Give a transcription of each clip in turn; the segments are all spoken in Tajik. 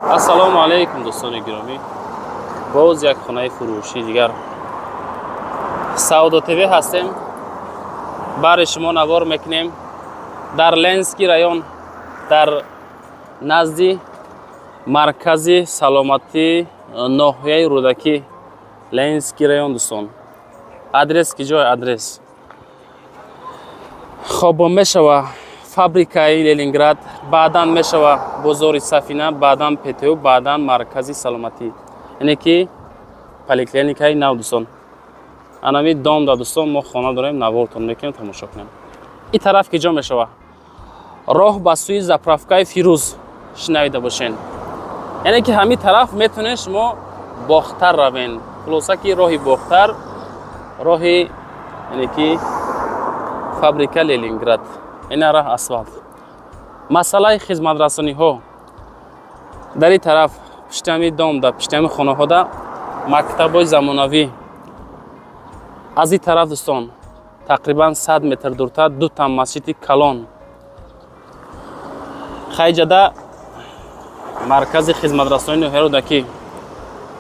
ассалому алайкум дӯстони гиромӣ. боз як хонаи фурӯшии дигар Саудо ТВ ҳастем. баъри шумо навор мекунем дар Ленский район, дар назди маркази саломатӣ ноҳияи Рӯдакӣ, Ленский район дӯстон. Адрес ки ҷой адрес хоб мешава фабрикаи Ленинград, баъдан мешава бозори Сафина, баъдан ПТУ, баъдан маркази саломатӣ, яъне ки поликлиникаи нав дӯстон. анами дом да дӯстон мо хона дорем, навортон мекунем, тамошо кунем. ин тараф ки ҷо мешава роҳ ба сӯи заправкаи Фирӯз шинавида бошен, яъне ки ҳамин тараф метонед шумо бохтар равен. хулоса ки роҳи бохтар, роҳи яъне ки фабрика Ленинград, ина раҳ асфалт. масъалаи хизматрасониҳо дар ин тараф пишти ҳамин дом да пишти ҳамин хонаҳо да мактабои замонавӣ. аз ин тараф дӯстон тақрибан 100 метр дуртар дута масҷиди калон. хайҷада маркази хизматрасонии ноҳияи Рӯдакӣ,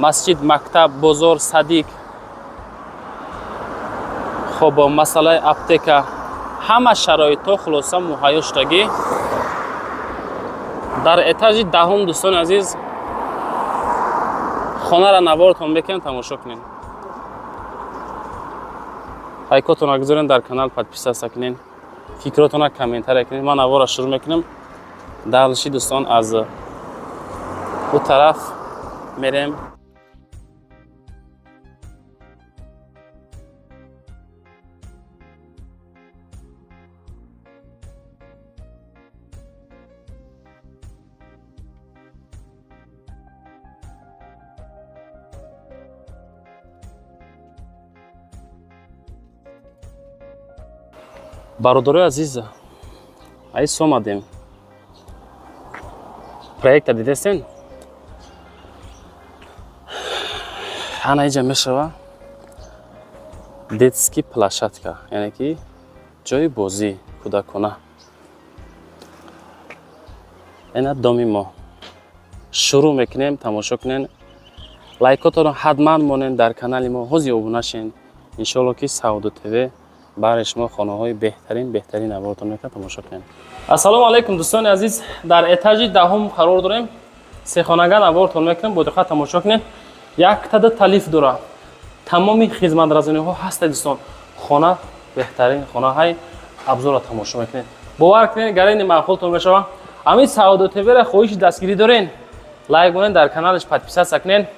масҷид, мактаб, бозор, садик. хоб масъалаи аптека, ҳама шароитҳо хулоса муҳайё шудагӣ. дар этажи даҳум дӯстони азиз хонара наворатон мекунем, тамошо кунем. лайкотона гузорен, дар канал подписаться кунен, фикротона комментария кунен. ман навора шурӯъ мекунам. дарлиши дӯстон аз ӯ тараф мерем. бародарои азиз, айс омадем. проекта дидестен? ана инҷа мешава детский площадка, яъне ки ҷои бозӣ кӯдакона. ина доми мо. шурӯъ мекунем, тамошо кунен. лайкотонро ҳатман монен, дар канали мо ҳозир обуна шен. иншоалло ки Саудо ТВ барои шумо хонаҳои беҳтарин наворатон мекунад, тамошо кунед. ассалому алайкум дӯстони азиз, дар этажи даҳум қарор дорем. сехонага наворатон мекунем, бо диққат тамошо кунед. як тада талиф дора, тамоми хизматрасониҳо ҳаста дӯстон. хона беҳтарин хонаҳои абзорро тамошо мекунед. бовар кунед, гарини маъқултон мешава. ҳамин Саудо ТВ-ро хоҳиши дастгирӣ дорен, лайк монед, дар каналаш подписаться кунед.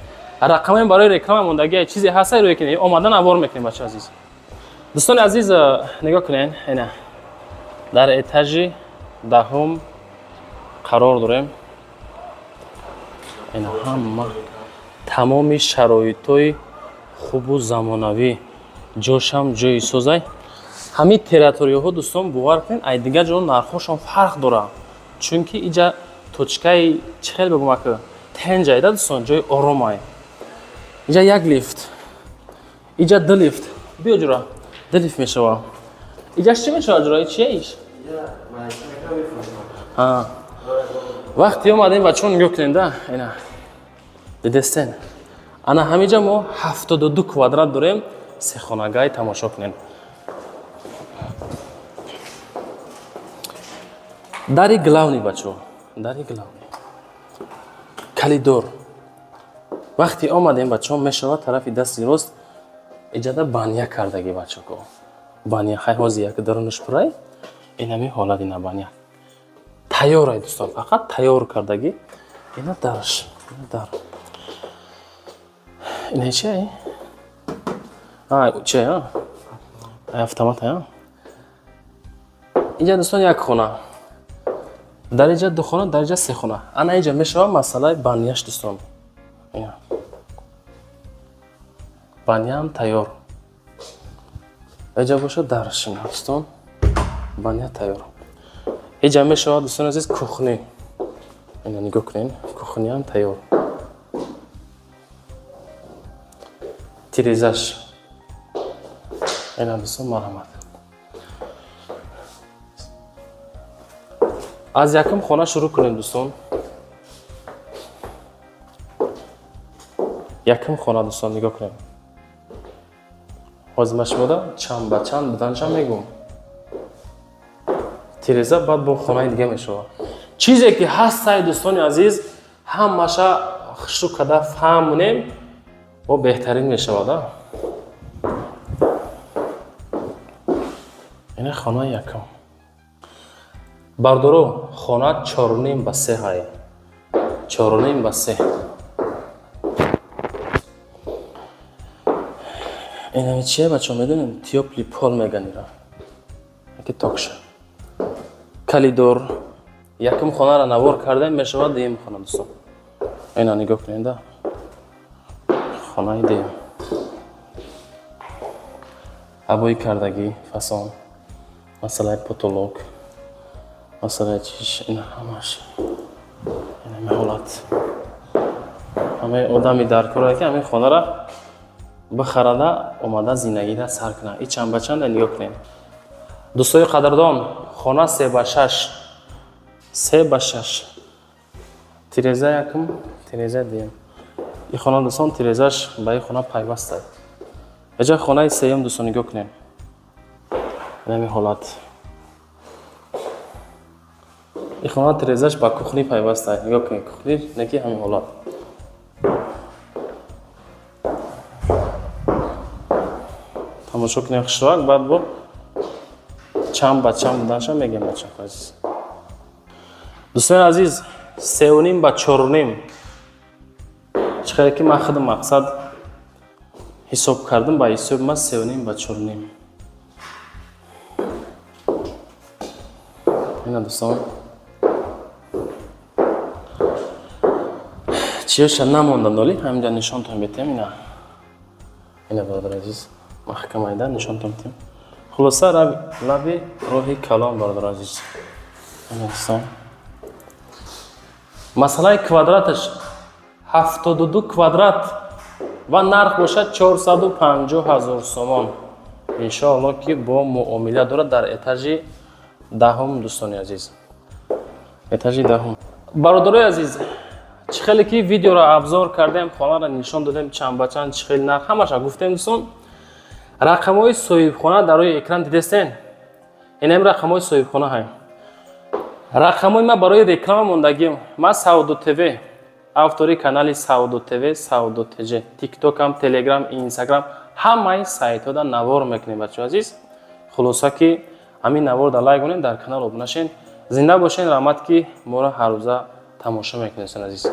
рақамем барои реклама мондагӣ чизе ҳаста рӯй кунед, омада навор мекунем бача азиз. дӯстони азиз, нигоҳ кунед, ина дар этажи даҳум қарор дорем. ина ҳама тамоми шароитҳои хубу замонавӣ, ҷошам ҷои созай. ҳамин территорияҳо дӯстон бовар кунед, ай дигар ҷо нархҳошон фарқ дора, чунки инҷа точкаи чӣ хел бигӯм ака тенҷайда дӯстон, ҷои оромай. инҷа як лифт, инҷа ду лифт. биё ҷура дилиф мешава. иҷаш чӣ мешава ҷура? чиеш? вақти омадем бачаҳо нигоҳ кунед да. ина дидестен? ана ҳаминҷа мо 72 квадрат дорем. сехонагай тамошо кунед. дари главни бачаҳо, дари главни. калидор. вақти омадем бачаҳо мешава тарафи дасти рост иҷада баня кардаги бачаҳо. баня хай ҳозир як дарунаш пурай. ин ҳамин ҳолати на баня. тайёрай дӯстон, фақат тайёр кардаги. ина дарш, ина дар. ина чиай? чиай, автомат ая. инҷа дӯстон як хона. дар инҷа ду хона, дар инҷа се хона. ана инҷа мешава масъалаи баняш дӯстон. ина баням тайёр. инҷа бошад даршина дӯстон. баня тайёр. инҷа мешавад дӯстони азиз кухни. ина нигоҳ кунед, кухниам тайёр. тирезаш. ина дӯстон марҳамат. аз якум хона шурӯъ кунем дӯстон. якам хона дӯстон нигоҳ кунем. ҳозир шумода чанд ба чанд буданашам мегӯм. тиреза баъд бо хонаи дига мешавад. чизе ки ҳаст саи дӯстони азиз, ҳамаша хушрӯ када фаҳм мунем, бо беҳтарин мешавад. ина хонаи якам. бардоро хона 4.5 ба 3 ҳай. 4.5 ба 3. ина чие бачо медонем? Теплый пол меган ира. яке токша. калидор. якам хонара навор кардем мешавад дуюм хона дӯстон. ина нигоҳ кунед да. хонаи дуюм. ҳавои кардагӣ, фасон, масъалаи потолок, масъалаи чиш, ина ҳамаш. ина ҳолат. ҳамаи одами даркора ки ҳамин хонара бихарада омада зиндагида сар кунад. И чанд ба чанда нигоҳ кунед. дӯстони қадрдон, хона 3 ба 6. 3 ба 6. тиреза якам, тиреза дуюм. ин хона дӯстон тирезаш ба ин хона пайваст аст. эҷа хонаи сеюм дӯстон нигоҳ кунем. ҳамин ҳолат. ин хона тирезаш ба кухни пайваст аст. нигоҳ кунед кухни неки ҳамин ҳолат. тамошо кунем хушроак баъд бо чанд ба чанд буданашам мегем бачаҳо азиз. дӯстони азиз 3.5 ба 4.5. чиқаре ки ман худ мақсад ҳисоб кардам ба ҳисоб ма 3.5 ба 4.5. ина дӯстон чиёша намонда доли ҳаминҷа нишонтон бетем. ина бародар азиз маҳкамайда нишонтон бетем. хулоса лави роҳи калон бародар азиз. ина дӯстон масъалаи квадраташ 72 квадрат ва нарх бошад 450 000 сомон. иншоалло ки бо муомила дорад дар этажи даҳум дӯстони азиз. этажи даҳум. бародарои азиз, чӣ хеле ки видеоро абзор кардем, хонаро нишон додем, чанд ба чанд чӣ хел нарх ҳамаша гуфтем дӯстон. рақамҳои соҳибхона дар рӯи экран дидестен? инам рақамҳои соҳибхона ҳай. рақамҳои ма барои реклама мондагим. ма Саудо ТВ, автори канали Саудо ТВ, Саудо ТЖ, тиктокам, телеграм, инстаграм ҳамаи сайтҳода навор мекунем бачаҳо азиз. хулоса ки ҳамин наворда лайк кунед, дар канал обуна шен. зинда бошен, раҳмат ки моро ҳар рӯза тамошо мекунед азиз.